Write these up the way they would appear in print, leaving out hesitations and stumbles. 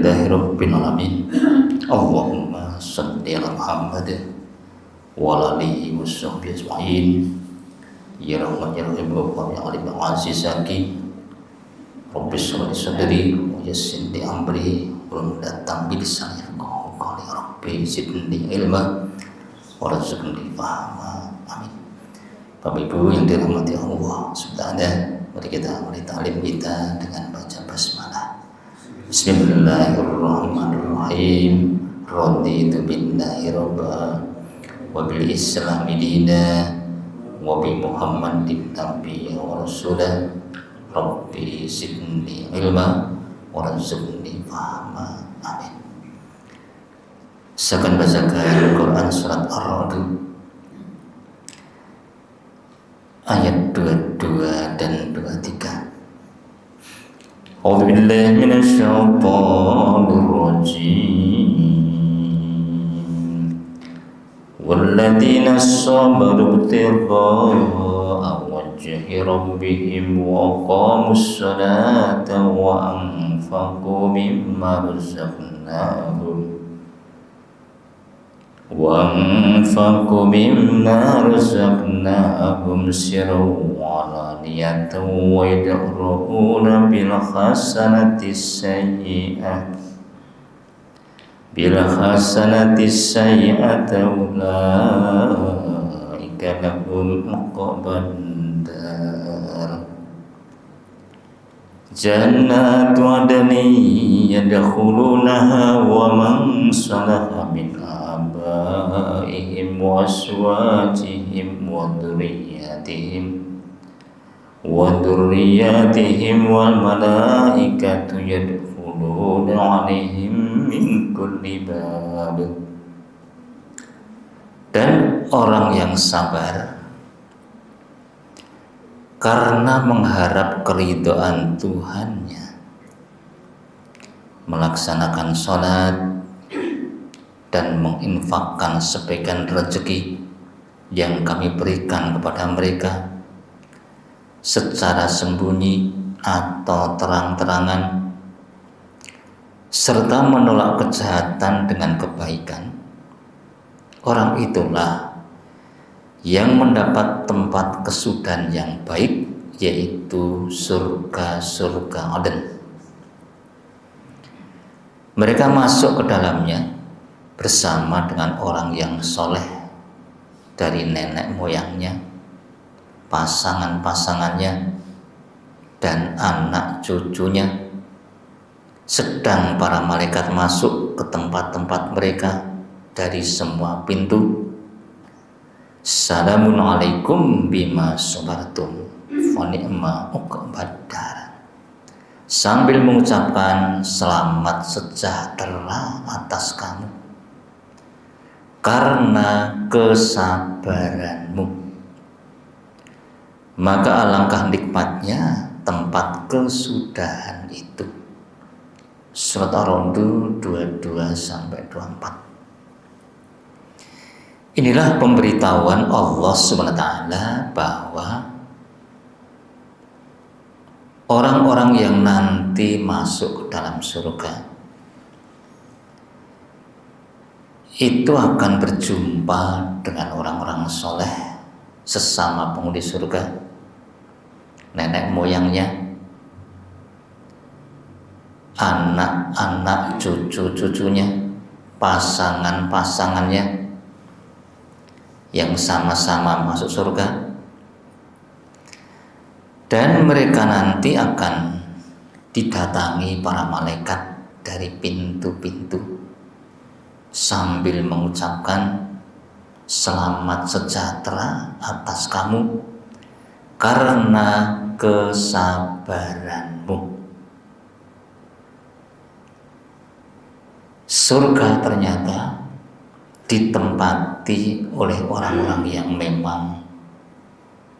Alhamdulillahirabbil alamin. Allahumma shalli ala Muhammad wa ala alihi washabbihi ajmain. Ya Rahman ya Rahim wa ya Alim Aziz Hakim. Rabbi shrah li sadri wa yassir li amri wa hlul bi lisani yafqahu qawli. Rabbi zidni ilma warzuqni fahma. Amin. Bapak Ibu yang dirahmati Allah Subhanahu, mari kita mulai ta'lim kita dengan baca basmalah. Bismillahirrahmanirrahim. Raditu billahi rabba wa bil islami dina wa bi Muhammadin nabiyya wa rasula. Rabbi zidni ilma warzuqni fahma. Amin. Saya akan bacakan Quran surat Ar-Ra'd ayat 22 dan 23. A'udzu billahi minasy syaithanir rajim. Walladzina sabaru ibtigha'a wajhi rabbihim wa aqamus salata wa anfaqu mimma razaqnahum sirran wa alaniyatan wa yadra'una bil hasanati sayyi'ata ulaika lahum uqbad dar. Jannatu adnin yadkhulunaha wa man salaha min abaihim wa azwajihim wa dhurriyyatihim wal malaikatu yadkhuluna 'alaihim min kulli bab. Dan orang yang sabar karena mengharap keridhaan Tuhannya, melaksanakan sholat dan menginfakkan sebagian rezeki yang kami berikan kepada mereka secara sembunyi atau terang-terangan, serta menolak kejahatan dengan kebaikan, orang itulah yang mendapat tempat kesudahan yang baik, yaitu surga-surga Aden. Mereka masuk ke dalamnya bersama dengan orang yang soleh dari nenek moyangnya, pasangan-pasangannya, dan anak cucunya. Sedang para malaikat masuk ke tempat-tempat mereka dari semua pintu. Salamun alaikum bima sabartum fa ni'ma uqbad dar. Sambil mengucapkan selamat sejahtera atas kamu karena kesabaranmu, maka alangkah nikmatnya tempat kesudahan itu. Surat Ar-Ra'd 22 sampai 24. Inilah pemberitahuan Allah SWT bahwa orang-orang yang nanti masuk ke dalam surga itu akan berjumpa dengan orang-orang soleh sesama penghuni surga, nenek moyangnya, anak-anak cucu-cucunya, pasangan-pasangannya yang sama-sama masuk surga. Dan mereka nanti akan didatangi para malaikat dari pintu-pintu sambil mengucapkan selamat sejahtera atas kamu karena kesabaranmu. Surga ternyata ditempati oleh orang-orang yang memang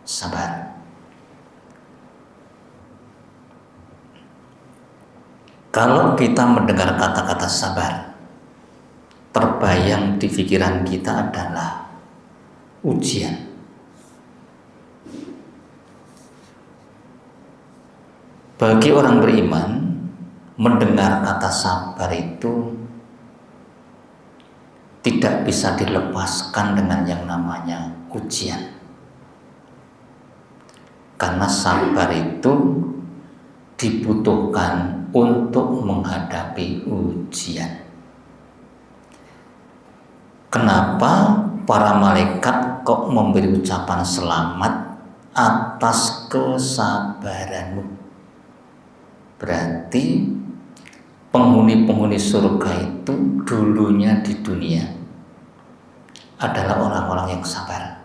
sabar. Kalau kita mendengar kata-kata sabar, terbayang di pikiran kita adalah ujian. Bagi orang beriman, mendengar kata sabar itu tidak bisa dilepaskan dengan yang namanya ujian. Karena sabar itu dibutuhkan untuk menghadapi ujian. Kenapa para malaikat kok memberi ucapan selamat atas kesabaranmu? Berarti penghuni-penghuni surga itu dulunya di dunia adalah orang-orang yang sabar.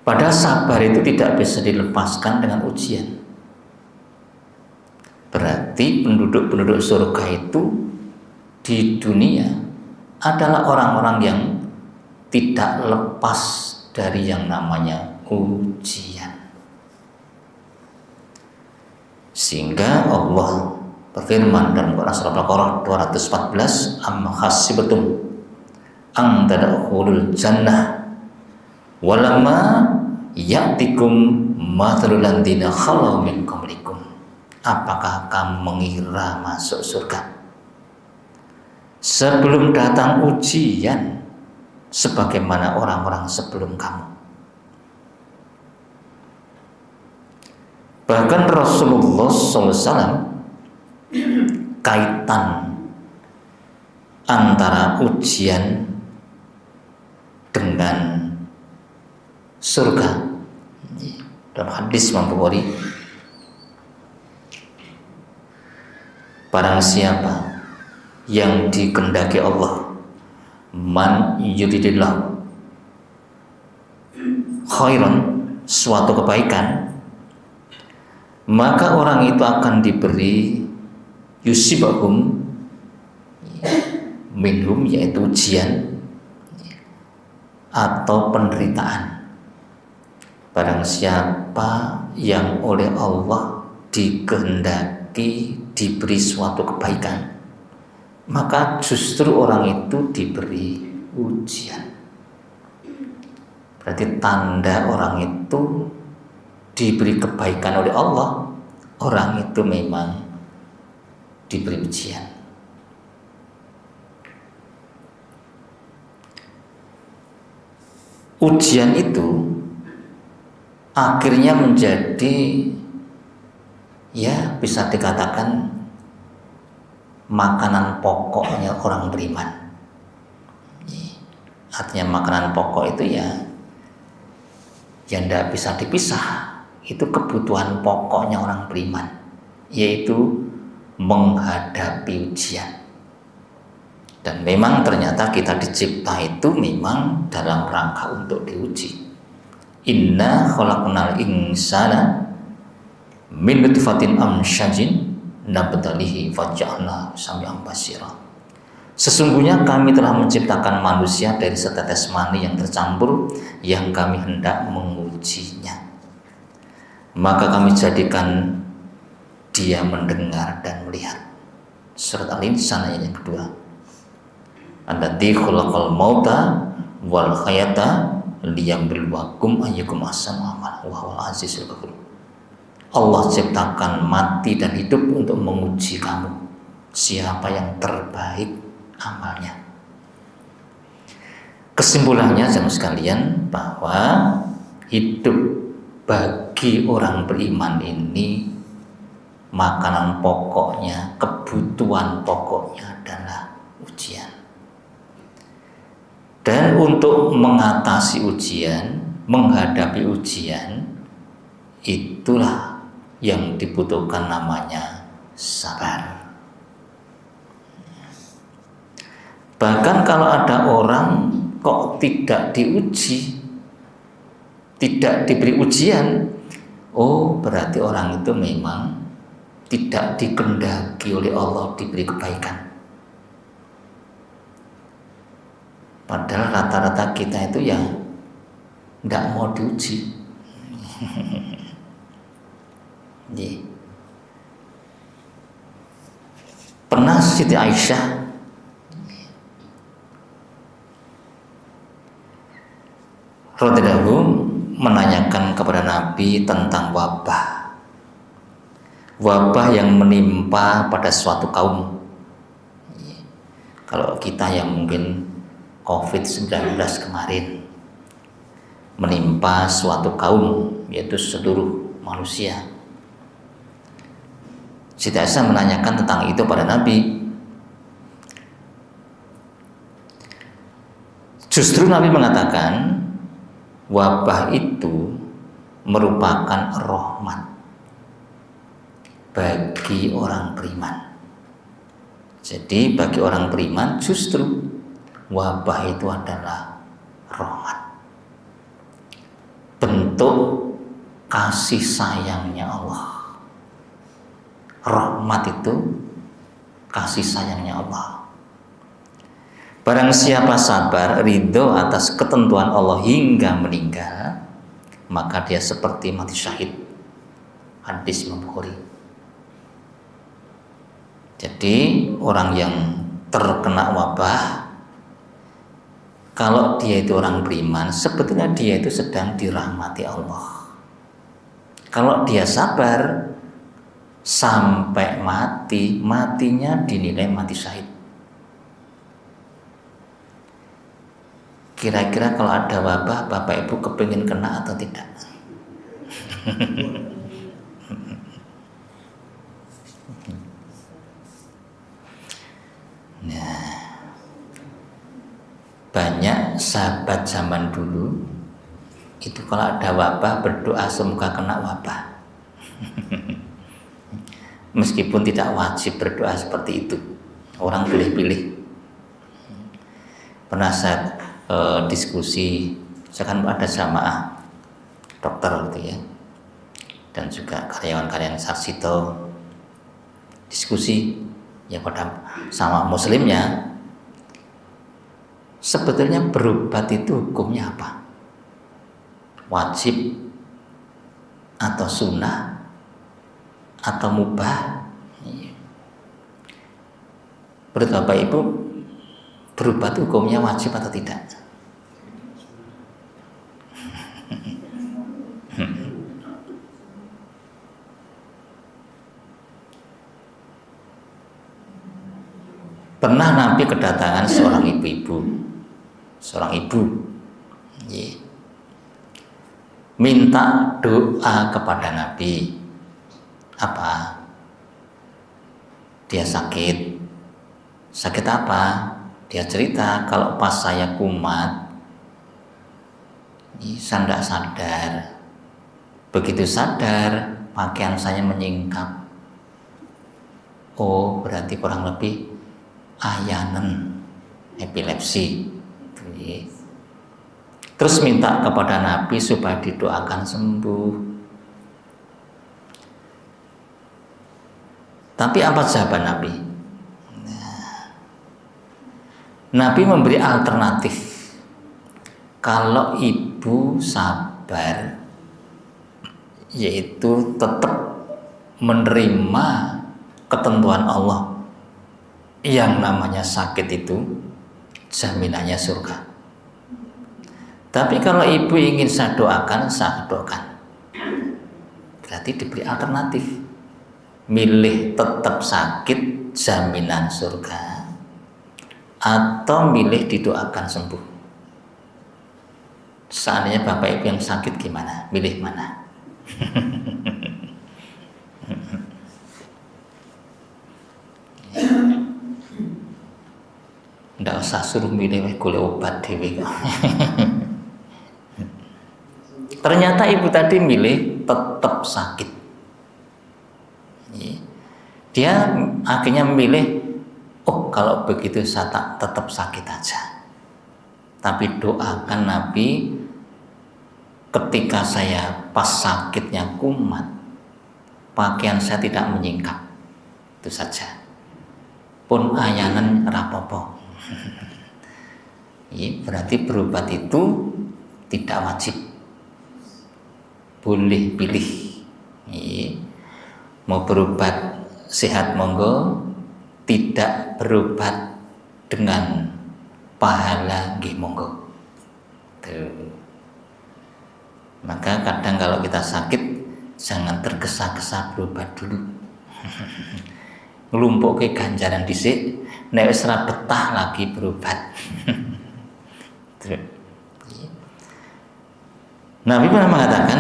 Padahal sabar itu tidak bisa dilepaskan dengan ujian. Berarti penduduk-penduduk surga itu di dunia adalah orang-orang yang tidak lepas dari yang namanya ujian. Sehingga Allah berfirman dalam Quran surah Al-Baqarah 214, am hasibatum an tadkhulul jannah walamma ya'tikum mathalul ladzina khalau min qablikum. Apakah kamu mengira masuk surga sebelum datang ujian sebagaimana orang-orang sebelum kamu? Bahkan Rasulullah SAW kaitan antara ujian dengan surga dalam hadis Imam Bukhari, barang siapa yang dikehendaki Allah, man yuridillah khairan, suatu kebaikan, maka orang itu akan diberi yusibahum minhum, yaitu ujian atau penderitaan. Barang siapa yang oleh Allah dikehendaki diberi suatu kebaikan, maka justru orang itu diberi ujian. Berarti tanda orang itu diberi kebaikan oleh Allah, orang itu memang diberi ujian. Ujian itu akhirnya menjadi, ya bisa dikatakan, makanan pokoknya orang beriman. Artinya makanan pokok itu ya yang tidak bisa dipisah, itu kebutuhan pokoknya orang beriman, yaitu menghadapi ujian. Dan memang ternyata kita dicipta itu memang dalam rangka untuk diuji. Inna khalaqnal insana min nutfatin amsyajin nabtalihi faja'alnahu sami'an basira. Sesungguhnya kami telah menciptakan manusia dari setetes mani yang tercampur, yang kami hendak mengujinya. Maka kami jadikan dia mendengar dan melihat. Surat Al-Insan ayat yang kedua. Alladzi khalaqal mauta wal hayata liyabluwakum ayyukum ahsanu amala wa huwal azizul ghafur. Allah ciptakan mati dan hidup untuk menguji kamu, siapa yang terbaik amalnya. Kesimpulannya jemaah sekalian, bahwa hidup bagi orang beriman ini makanan pokoknya, kebutuhan pokoknya adalah ujian. Dan untuk mengatasi ujian, menghadapi ujian, itulah yang dibutuhkan namanya sabar. Bahkan kalau ada orang kok tidak diuji, tidak diberi ujian, oh berarti orang itu memang tidak dikehendaki oleh Allah diberi kebaikan. Padahal rata-rata kita itu ya tidak mau diuji. Pernah Siti Aisyah radhiyallahu menanyakan kepada Nabi tentang wabah. wabah yang menimpa pada suatu kaum. Kalau kita yang mungkin COVID-19 kemarin menimpa suatu kaum, yaitu seluruh manusia. Siti Aisyah menanyakan tentang itu pada Nabi. Justru Nabi mengatakan wabah itu merupakan rahmat bagi orang beriman. Jadi bagi orang beriman justru wabah itu adalah rahmat, bentuk kasih sayangnya Allah. Rahmat itu kasih sayangnya Allah. Barang siapa sabar ridho atas ketentuan Allah hingga meninggal, maka dia seperti mati syahid. Hadis Imam Bukhari. Jadi orang yang terkena wabah, kalau dia itu orang beriman, sebetulnya dia itu sedang dirahmati Allah. Kalau dia sabar sampai mati, matinya dinilai mati syahid. Kira-kira kalau ada wabah, Bapak Ibu kepingin kena atau tidak? Nah, banyak sahabat zaman dulu itu kalau ada wabah berdoa semoga kena wabah. Meskipun tidak wajib berdoa seperti itu, orang pilih-pilih. Pernah saya diskusi, saya kan ada jamaah dokter gitu ya, dan juga karyawan-karyawan Sarsito, diskusi ya pada sama muslimnya, sebetulnya berobat itu hukumnya apa? Wajib atau sunnah atau mubah? Menurut Bapak Ibu, berobat hukumnya wajib atau tidak? Pernah Nabi kedatangan seorang ibu-ibu, minta doa kepada Nabi. Apa? Dia sakit apa? Dia cerita, kalau pas saya kumat, saya tidak sadar. Begitu sadar, pakaian saya menyingkap. Oh, berarti kurang lebih ayanen, epilepsi. Terus minta kepada Nabi supaya didoakan sembuh. Tapi apa jawaban Nabi? Nabi memberi alternatif. Kalau ibu sabar, yaitu tetap menerima ketentuan Allah, yang namanya sakit itu jaminannya surga. Tapi kalau ibu ingin saya doakan, berarti diberi alternatif. Milih tetap sakit jaminan surga, atau milih didoakan sembuh. Seandainya Bapak Ibu yang sakit gimana? Milih mana? Nggak usah suruh milih golek obat dewe. Ternyata ibu tadi milih tetap sakit. Dia akhirnya memilih, oh kalau begitu saya tetap sakit aja. Tapi doakan Nabi, ketika saya pas sakitnya kumat, pakaian saya tidak menyingkap. Itu saja. Pun ayanan rapopo. Berarti berobat itu tidak wajib, boleh pilih. Mau berobat sehat monggo, tidak berobat dengan pahala nggih monggo. Tuh. Maka kadang kalau kita sakit jangan tergesa-gesa berobat dulu. nglumpukke ganjaran dhisik, nek wis ora betah lagi berobat. Nabi pernah mengatakan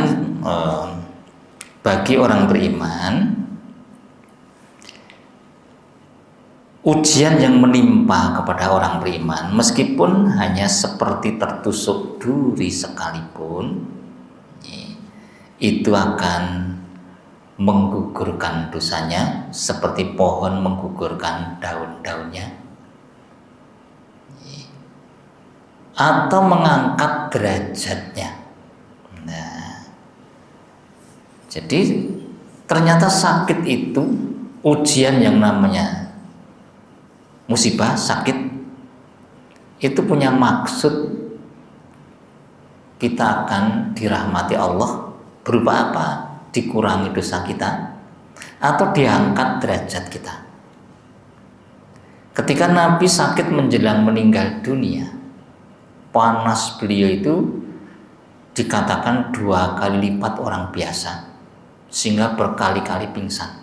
bagi orang beriman ujian yang menimpa kepada orang beriman meskipun hanya seperti tertusuk duri sekalipun itu akan menggugurkan dosanya seperti pohon menggugurkan daun-daunnya atau mengangkat derajatnya. Nah, jadi ternyata sakit itu ujian yang namanya musibah, sakit itu punya maksud kita akan dirahmati Allah berupa apa? Dikurangi dosa kita atau diangkat derajat kita. Ketika Nabi sakit menjelang meninggal dunia, panas beliau itu dikatakan 2 kali lipat orang biasa sehingga berkali-kali pingsan.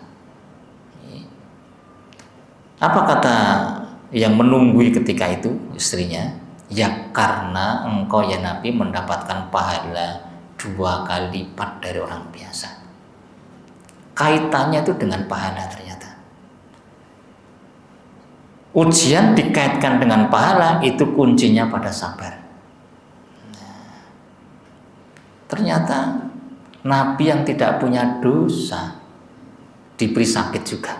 Apa kata yang menunggui ketika itu istrinya? Ya karena engkau ya Nabi mendapatkan pahala 2 kali lipat dari orang biasa. Kaitannya itu dengan pahala ternyata. Ujian dikaitkan dengan pahala itu kuncinya pada sabar. Ternyata Nabi yang tidak punya dosa diberi sakit juga.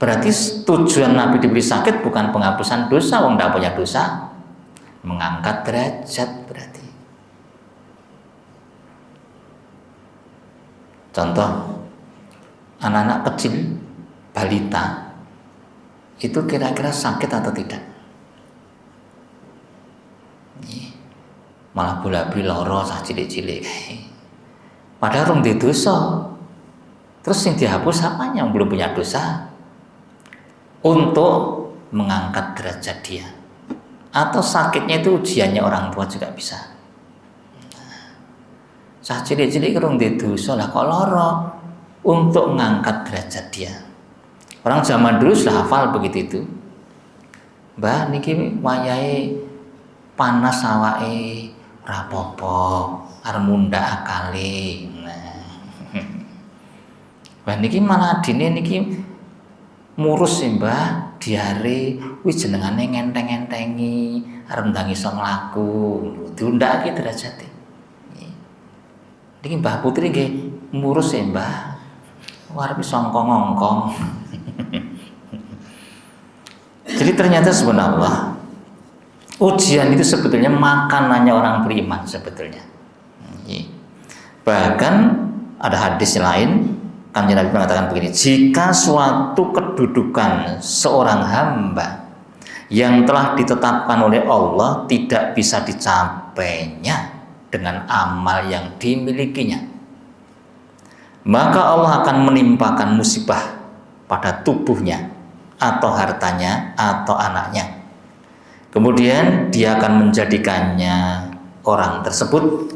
Berarti tujuan Nabi diberi sakit bukan penghapusan dosa, wong tidak punya dosa, mengangkat derajat berarti. Contoh, anak-anak kecil, balita, itu kira-kira sakit atau tidak? Malah bola-bali loro sah cilik-cilik. Padahal rong di dosa. Terus yang dihapus apa yang belum punya dosa? Untuk mengangkat derajat dia. Atau sakitnya itu ujiannya orang tua juga bisa. Sah cilik-cilik rong di dosa lah kok loro untuk mengangkat derajat dia. Orang zaman dulu sudah hafal begitu itu. Mbah niki wayahe panas awake rapopo arep mundhak akale. Mbah niki malah adine niki murus sih Mbah, diare wis jenengane ngenteng-entengi arep ndang iso mlaku. Diundhake derajate. Niki Mbah Putri nggih murus sih Mbah. Arep iso ngongkong. Jadi ternyata subhanallah ujian itu sebetulnya makanannya orang beriman sebetulnya. Bahkan ada hadis lain Kanjeng Nabi mengatakan begini, jika suatu kedudukan seorang hamba yang telah ditetapkan oleh Allah tidak bisa dicapainya dengan amal yang dimilikinya, maka Allah akan menimpakan musibah pada tubuhnya atau hartanya atau anaknya. Kemudian dia akan menjadikannya orang tersebut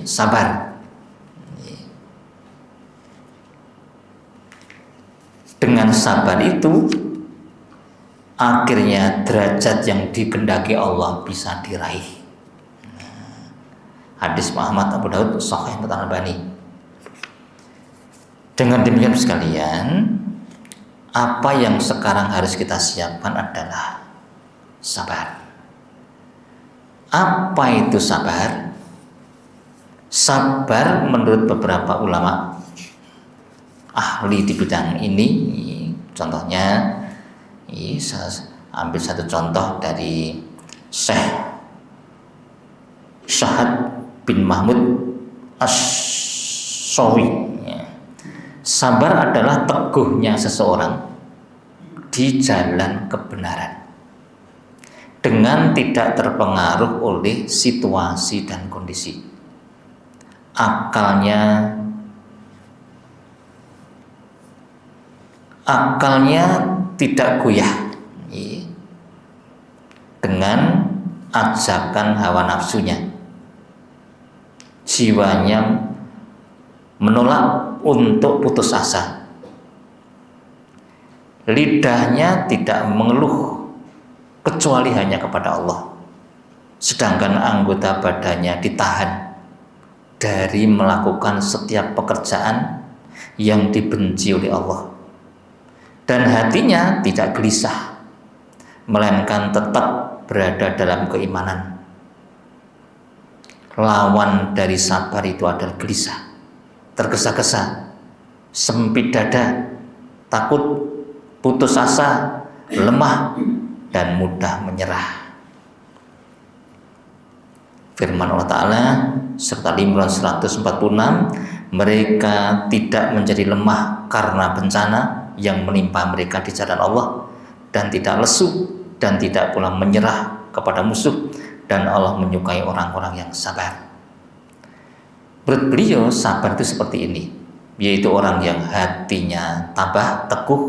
sabar. Dengan sabar itu akhirnya derajat yang dikehendaki Allah bisa diraih. Hadis Muhammad Abu Daud Sahih Al-Albani. Dengan demikian sekalian, apa yang sekarang harus kita siapkan adalah sabar. Apa itu sabar? Sabar menurut beberapa ulama ahli di bidang ini, contohnya saya ambil satu contoh dari Syekh Syahad bin Mahmud As-Sawi. Sabar adalah teguhnya seseorang di jalan kebenaran dengan tidak terpengaruh oleh situasi dan kondisi. Akalnya tidak goyah dengan ajakan hawa nafsunya. Jiwanya menolak untuk putus asa. Lidahnya tidak mengeluh kecuali hanya kepada Allah, sedangkan anggota badannya ditahan dari melakukan setiap pekerjaan yang dibenci oleh Allah. Dan hatinya tidak gelisah, melainkan tetap berada dalam keimanan. Lawan dari sabar itu adalah gelisah, tergesa-gesa, sempit dada, takut, putus asa, lemah, dan mudah menyerah. Firman Allah Ta'ala serta Al-Imran 146, mereka tidak menjadi lemah karena bencana yang menimpa mereka di jalan Allah, dan tidak lesu dan tidak pula menyerah kepada musuh, dan Allah menyukai orang-orang yang sabar. Menurut beliau, sabar itu seperti ini, yaitu orang yang hatinya tabah, teguh,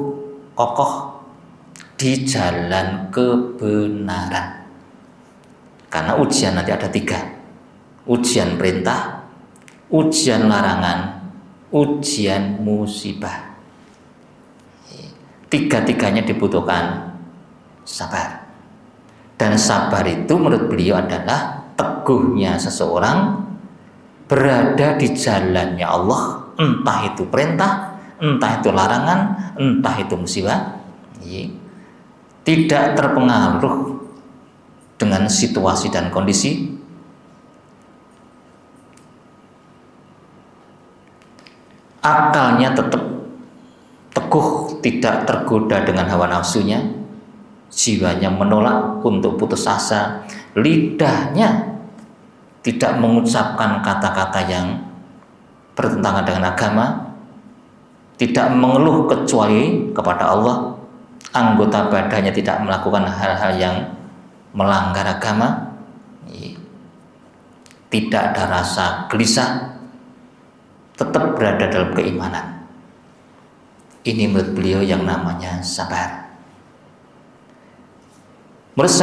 kokoh di jalan kebenaran. Karena ujian nanti ada 3, ujian perintah, ujian larangan, ujian musibah. 3-tiganya dibutuhkan sabar. Dan sabar itu menurut beliau adalah teguhnya seseorang berada di jalannya Allah, entah itu perintah, entah itu larangan, entah itu musibah, tidak terpengaruh dengan situasi dan kondisi, akalnya tetap teguh, tidak tergoda dengan hawa nafsunya, jiwanya menolak untuk putus asa, lidahnya tidak mengucapkan kata-kata yang bertentangan dengan agama, tidak mengeluh kecuali kepada Allah, anggota badannya tidak melakukan hal-hal yang melanggar agama, tidak ada rasa gelisah, tetap berada dalam keimanan. Ini menurut beliau yang namanya sabar. Menurut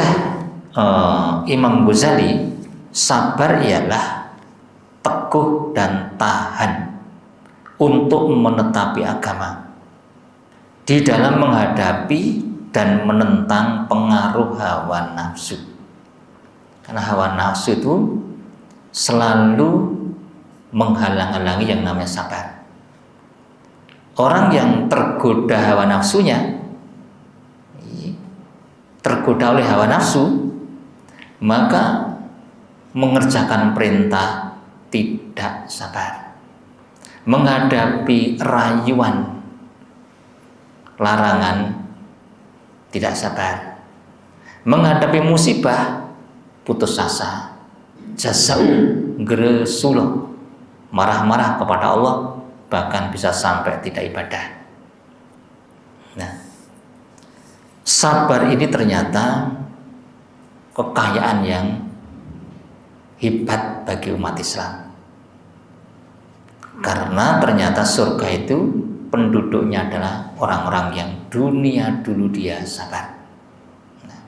Imam Ghazali, sabar ialah teguh dan tahan untuk menetapi agama di dalam menghadapi dan menentang pengaruh hawa nafsu. Karena hawa nafsu itu selalu menghalang-halangi yang namanya sabar. Orang yang tergoda hawa nafsunya, tergoda oleh hawa nafsu, maka mengerjakan perintah tidak sabar, menghadapi rayuan larangan tidak sabar, menghadapi musibah putus asa, jasau gresuloh, marah-marah kepada Allah, bahkan bisa sampai tidak ibadah. Nah, sabar ini ternyata kekayaan yang hebat bagi umat Islam, karena ternyata surga itu penduduknya adalah orang-orang yang dunia dulu dia sabar. Nah,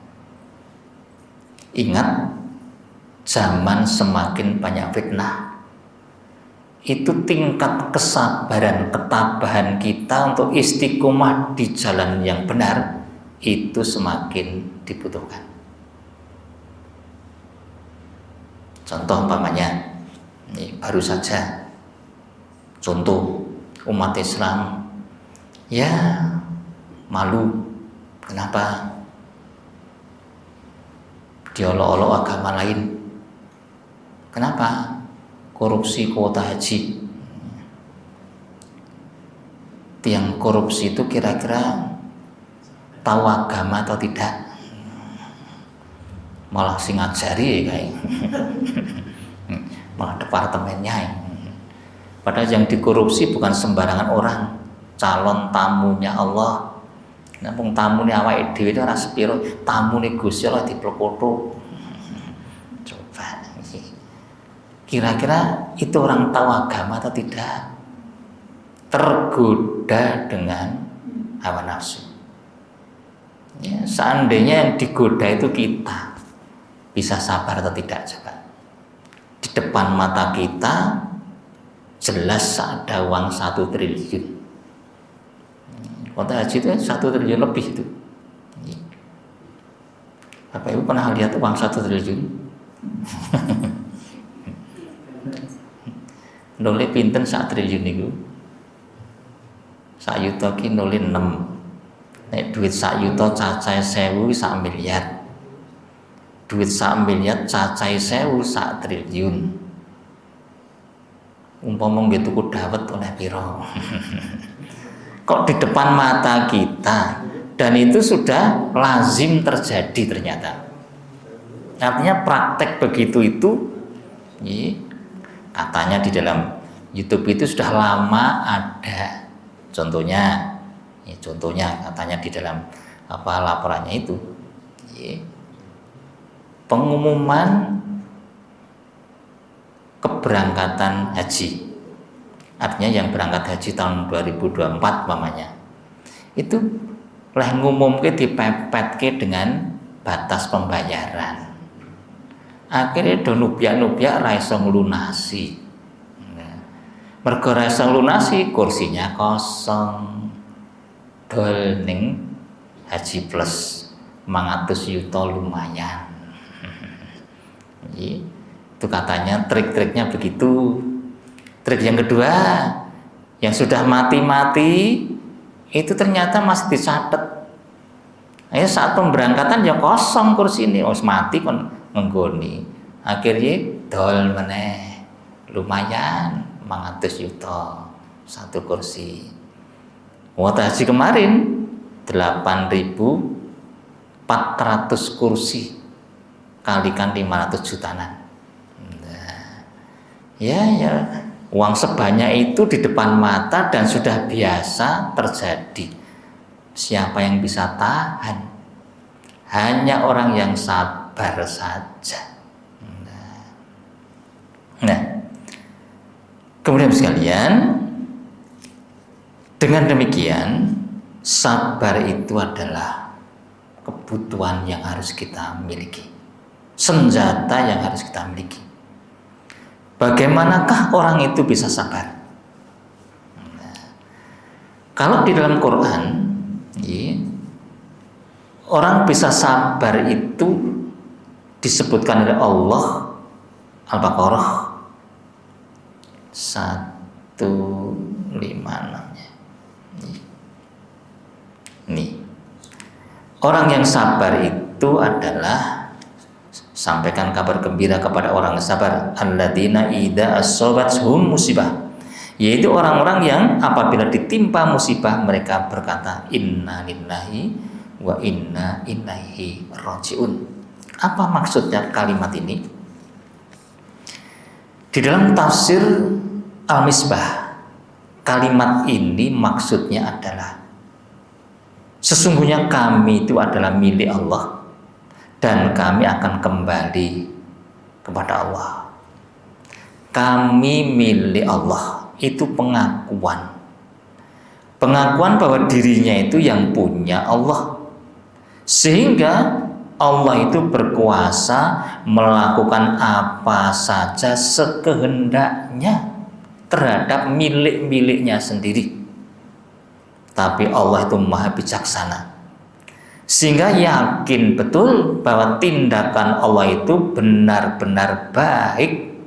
ingat, zaman semakin banyak fitnah, itu tingkat kesabaran, ketabahan kita untuk istiqomah di jalan yang benar itu semakin dibutuhkan. Contoh umpamanya, ini baru saja contoh, umat Islam ya malu. Kenapa? Diolok-olok agama lain. Kenapa? Korupsi kuota haji. Tiang korupsi itu kira-kira tahu agama atau tidak? Malah sing ngajari kayak malah departemennya. Padahal yang dikorupsi bukan sembarangan orang, calon tamunya Allah. Nampung tamunya awake dhewe itu ora sepiro, tamune Gusti Allah diplekoto. Coba kira-kira itu orang tahu agama atau tidak? Tergoda dengan hawa nafsu. Ya, seandainya yang digoda itu kita, bisa sabar atau tidak? Coba di depan mata kita jelas ada uang 1 triliun. Kuota haji itu 1 triliun lebih itu. Bapak Ibu pernah lihat uang 1 triliun? Nolih pinten 1 triliun itu? 1 yuta ki nolih 6. Nek duit 1 yuta cacahe 1000 1 miliar. Duit 1 miliar cacahe 1000 1 triliun. Umpama nggih tuku dawet oleh piro? Kok di depan mata kita, dan itu sudah lazim terjadi ternyata. Artinya praktek begitu itu katanya di dalam YouTube itu sudah lama ada. Contohnya katanya di dalam laporannya itu pengumuman keberangkatan haji. Artinya yang berangkat haji tahun 2024 mamanya itu leh ngumumke dipepetke dengan batas pembayaran. Akhirnya do nubiak-nubiak ra iso nglunasi. Mergo ra iso nglunasi kursinya kosong. Dol ning Haji Plus 500 yuta lumayan. Itu katanya trik-triknya begitu. Trik yang kedua, yang sudah mati-mati itu ternyata masih dicatat. Saat pemberangkatan ya kosong kursi ini, mati kon ngenggoni. Akhirnya dol meneh, lumayan 500 yuta 1 kursi. Kuota haji kemarin 8.400 kursi kalikan 500 jutaan. Ya uang sebanyak itu di depan mata dan sudah biasa terjadi. Siapa yang bisa tahan? Hanya orang yang sabar saja. Nah, kemudian sekalian, dengan demikian sabar itu adalah kebutuhan yang harus kita miliki, senjata yang harus kita miliki. Bagaimanakah orang itu bisa sabar? Kalau di dalam Quran, orang bisa sabar itu disebutkan oleh Allah, Al-Baqarah 156. Nih, orang yang sabar itu adalah, sampaikan kabar gembira kepada orang yang sabar, alladzina idza asobathum musibah, yaitu orang-orang yang apabila ditimpa musibah mereka berkata inna lillahi wa inna ilaihi rajiun. Apa maksudnya kalimat ini? Di dalam tafsir Al-Misbah, kalimat ini maksudnya adalah sesungguhnya kami itu adalah milik Allah dan kami akan kembali kepada Allah. Kami milik Allah itu pengakuan bahwa dirinya itu yang punya Allah, sehingga Allah itu berkuasa melakukan apa saja sekehendaknya terhadap milik-miliknya sendiri. Tapi Allah itu maha bijaksana, sehingga yakin betul bahwa tindakan Allah itu benar-benar baik,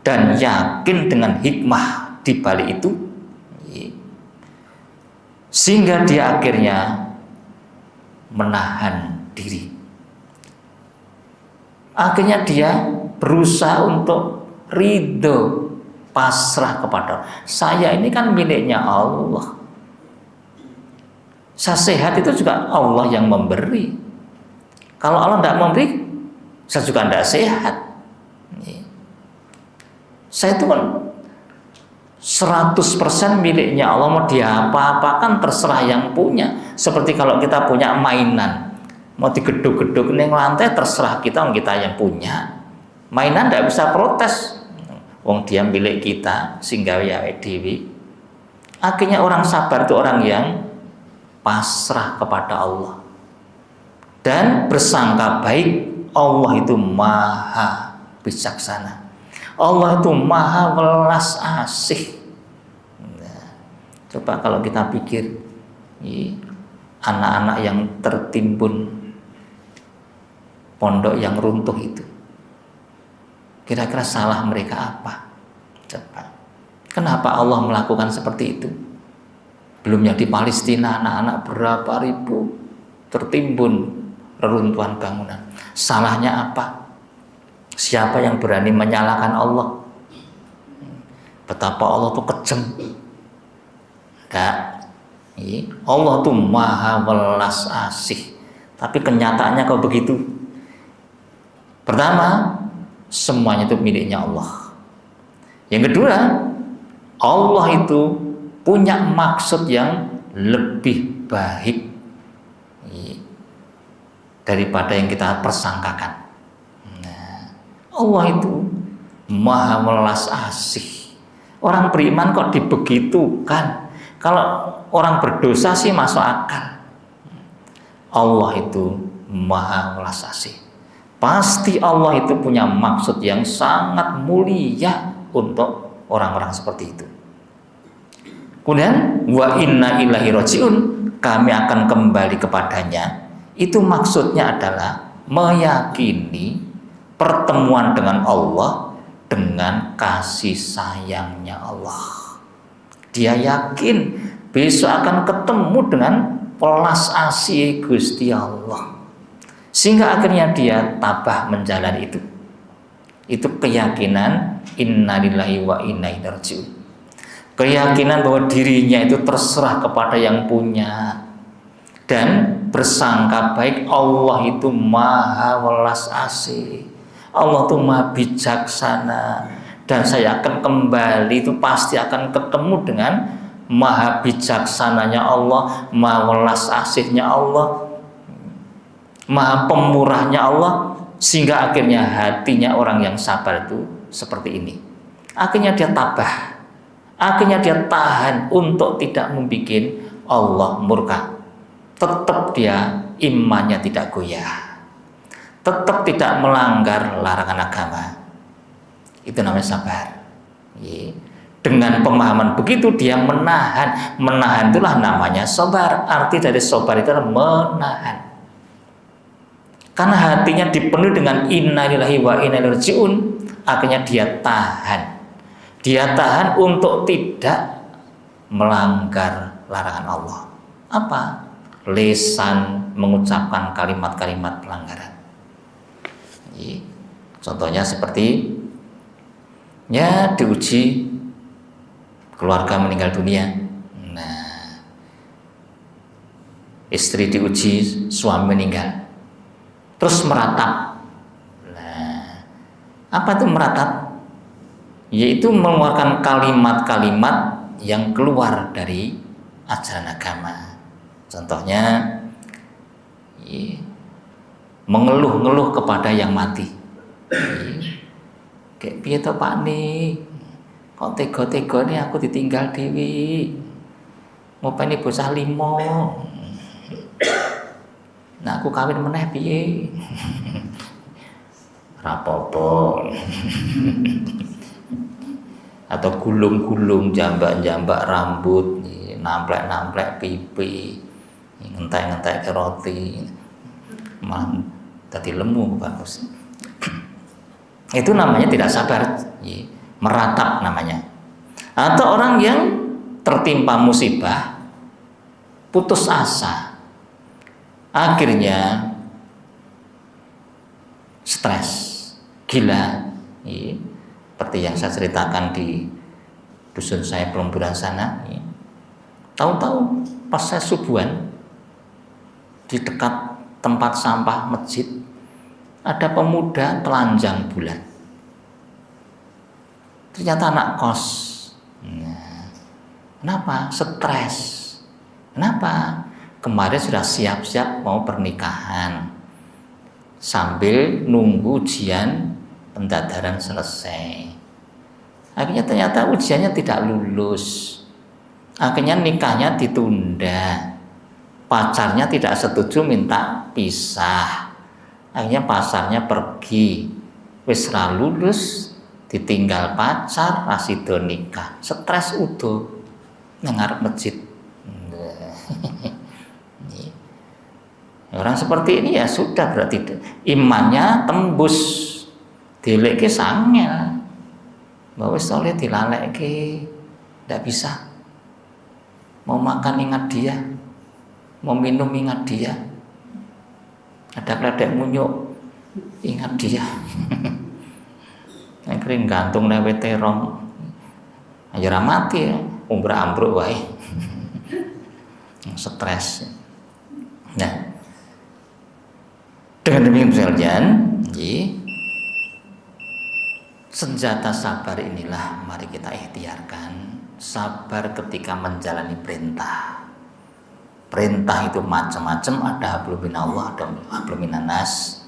dan yakin dengan hikmah di balik itu, sehingga dia akhirnya menahan diri. Akhirnya dia berusaha untuk ridho, pasrah kepada Allah. Saya ini kan miliknya Allah. Saya sehat itu juga Allah yang memberi. Kalau Allah tidak memberi, saya juga tidak sehat. Saya itu kan 100% miliknya Allah, mau diapa-apakan terserah yang punya. Seperti kalau kita punya mainan, mau digeduk-geduk ning lantai terserah kita yang punya. Mainan tidak bisa protes. Wong dia milik kita, sehingga ya dewi. Akhirnya orang sabar itu orang yang pasrah kepada Allah dan bersangka baik. Allah itu maha bijaksana. Allah itu maha welas asih. Nah, coba kalau kita pikir anak-anak yang tertimbun pondok yang runtuh itu, kira-kira salah mereka apa? Coba, kenapa Allah melakukan seperti itu? Belumnya di Palestina anak-anak berapa ribu tertimbun reruntuhan bangunan. Salahnya apa? Siapa yang berani menyalahkan Allah? Betapa Allah tuh kejam. Enggak. Allah tuh maha welas asih. Tapi kenyataannya kok begitu? Pertama, semuanya itu miliknya Allah. Yang kedua, Allah itu punya maksud yang lebih baik daripada yang kita persangkakan. Nah, Allah itu maha welas asih. Orang beriman kok dibegitukan? Kalau orang berdosa sih masuk akal. Allah itu maha welas asih. Pasti Allah itu punya maksud yang sangat mulia untuk orang-orang seperti itu. Kemudian wa inna ilaihi rajiun, kami akan kembali kepadanya. Itu maksudnya adalah meyakini pertemuan dengan Allah dengan kasih sayangnya Allah. Dia yakin besok akan ketemu dengan welas asih Gusti Allah, sehingga akhirnya dia tabah menjalani itu. Itu keyakinan innalillahi wa inna ilaihi rajiun. Keyakinan bahwa dirinya itu terserah kepada yang punya, dan bersangka baik Allah itu maha welas asih, Allah itu maha bijaksana, dan saya akan kembali itu pasti akan ketemu dengan maha bijaksananya Allah, maha welas asihnya Allah, maha pemurahnya Allah, sehingga akhirnya hatinya orang yang sabar itu seperti ini. Akhirnya dia tabah, akhirnya dia tahan untuk tidak membuat Allah murka. Tetap dia imannya tidak goyah, tetap tidak melanggar larangan agama. Itu namanya sabar. Dengan pemahaman begitu dia menahan. Menahan itulah namanya sabar. Arti dari sabar itu adalah menahan. Karena hatinya dipenuhi dengan innalillahi wa inna ilaihi rajiun, akhirnya dia tahan. Dia tahan untuk tidak melanggar larangan Allah. Apa? Lisan mengucapkan kalimat-kalimat pelanggaran. Contohnya seperti diuji keluarga meninggal dunia. Nah, istri diuji suami meninggal, terus meratap. Nah, apa itu meratap? Yaitu mengeluarkan kalimat-kalimat yang keluar dari ajaran agama. Contohnya mengeluh-ngeluh kepada yang mati. Kayak piye to Pak nih? Kok tega-tega nih aku ditinggal dewi. Ngopeni bocah 5. Nah aku kawin meneh piye? Rapopo. Atau gulung-gulung, jambak-jambak rambut, namplek-namplek pipi, ngentek-ngentek roti, malah tadi lemu bagus. Itu namanya tidak sabar, meratap namanya. Atau orang yang tertimpa musibah, putus asa, akhirnya stres, gila. Seperti yang saya ceritakan di dusun saya Pelumburan sana. Tahu-tahu pas saya subuhan di dekat tempat sampah masjid ada pemuda telanjang bulat. Ternyata anak kos. Nah, kenapa? Stres. Kenapa? Kemarin sudah siap-siap mau pernikahan, sambil nunggu ujian pendadaran selesai. Akhirnya ternyata ujiannya tidak lulus. Akhirnya nikahnya ditunda. Pacarnya tidak setuju, minta pisah. Akhirnya pacarnya pergi. Wis ra lulus ditinggal pacar, rasido nikah, stres udo nang ngarep masjid. Orang seperti ini ya sudah berarti imannya tembus, dileke sangel, bahwa soleh dilaleke, tidak bisa. Mau makan ingat dia, mau minum ingat dia, ada keledek munyuk ingat dia. Akhirnya gantung lewe terong, aja mati ya, umrah ambruk wae, stres. Nah, dengan demikian sekalian, senjata sabar inilah mari kita ikhtiarkan. Sabar ketika menjalani perintah. Perintah itu macam-macam, ada hablum minallah, ada hablum minannas.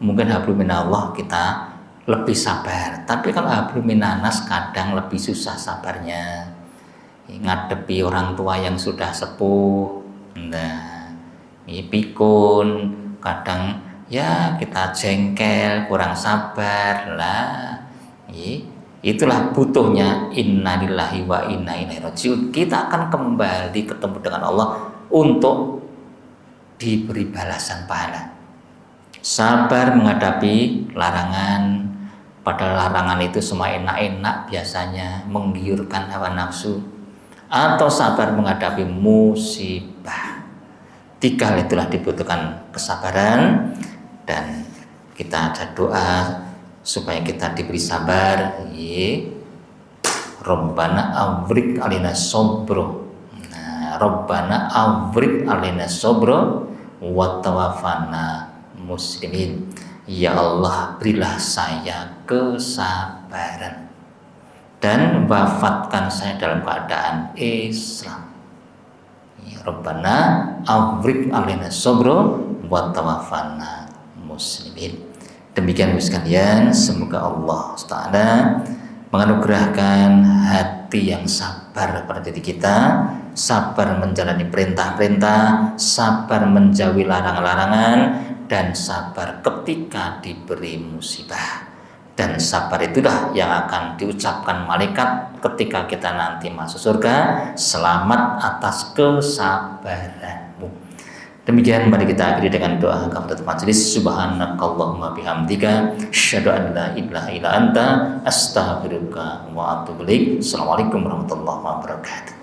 Mungkin hablum minallah kita lebih sabar, tapi kalau hablum minannas kadang lebih susah sabarnya. Ngadepi orang tua yang sudah sepuh, nah, pikun, kadang ya kita jengkel, kurang sabar lah. Itulah butuhnya innalillahi wa inna ilaihi rajiun. Kita akan kembali ketemu dengan Allah untuk diberi balasan pahala. Sabar menghadapi larangan, padahal larangan itu semua enak-enak biasanya, menggiurkan hawa nafsu. Atau sabar menghadapi musibah. 3 hal itulah dibutuhkan kesabaran, dan kita ada doa supaya kita diberi sabar. Rabbana awrik alina sobro. Nah, Rabbana awrik alina sobro wa tawaffana muslimin. Ya Allah, berilah saya kesabaran dan wafatkan saya dalam keadaan Islam. Ya Rabbana awrik alina sobro wa tawaffana muslimin. Demikian sekalian, semoga Allah Ta'ala menganugerahkan hati yang sabar pada diri kita, sabar menjalani perintah-perintah, sabar menjauhi larangan-larangan, dan sabar ketika diberi musibah. Dan sabar itulah yang akan diucapkan malaikat ketika kita nanti masuk surga, selamat atas kesabaranmu. Demikian mari kita akhiri dengan doa kafaratul majelis. Subhanakallahumma bihamdika asyhadu an la ilaha illa anta astaghfiruka wa atubu ilaik. Assalamualaikum warahmatullahi wabarakatuh.